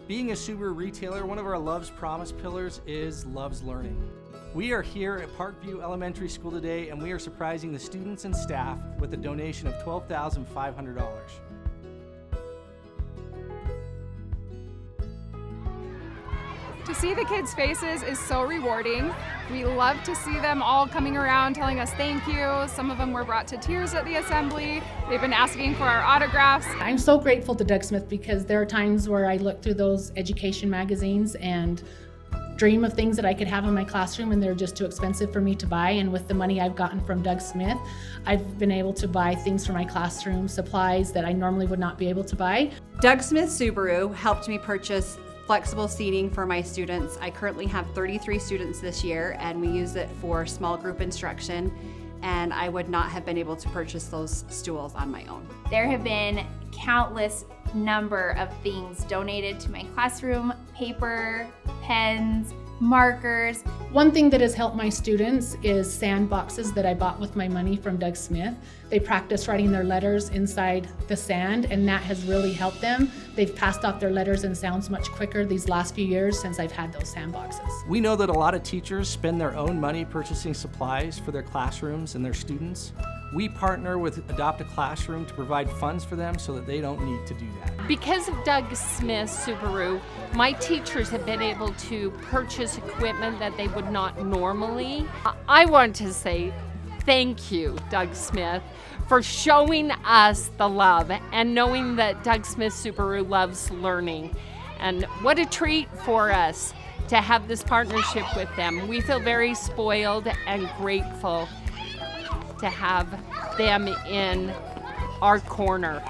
Being a Subaru retailer, one of our Love's Promise pillars is Love's Learning. We are here at Parkview Elementary School today, and we are surprising the students and staff with a donation of $12,500. To see the kids' faces is so rewarding. We love to see them all coming around telling us thank you. Some of them were brought to tears at the assembly. They've been asking for our autographs. I'm so grateful to Doug Smith because there are times where I look through those education magazines and dream of things that I could have in my classroom, and they're just too expensive for me to buy. And with the money I've gotten from Doug Smith, I've been able to buy things for my classroom, supplies that I normally would not be able to buy. Doug Smith Subaru helped me purchase flexible seating for my students. I currently have 33 students this year, and we use it for small group instruction, and I would not have been able to purchase those stools on my own. There have been countless number of things donated to my classroom: paper, pens, markers. One thing that has helped my students is sand boxes that I bought with my money from Doug Smith. They practice writing their letters inside the sand, and that has really helped them. They've passed off their letters and sounds much quicker these last few years since I've had those sand boxes. We know that a lot of teachers spend their own money purchasing supplies for their classrooms and their students. We partner with Adopt a Classroom to provide funds for them so that they don't need to do that. Because of Doug Smith Subaru, my teachers have been able to purchase equipment that they would not normally. I want to say thank you, Doug Smith, for showing us the love and knowing that Doug Smith Subaru loves learning. And what a treat for us to have this partnership with them. We feel very spoiled and grateful to have them in our corner.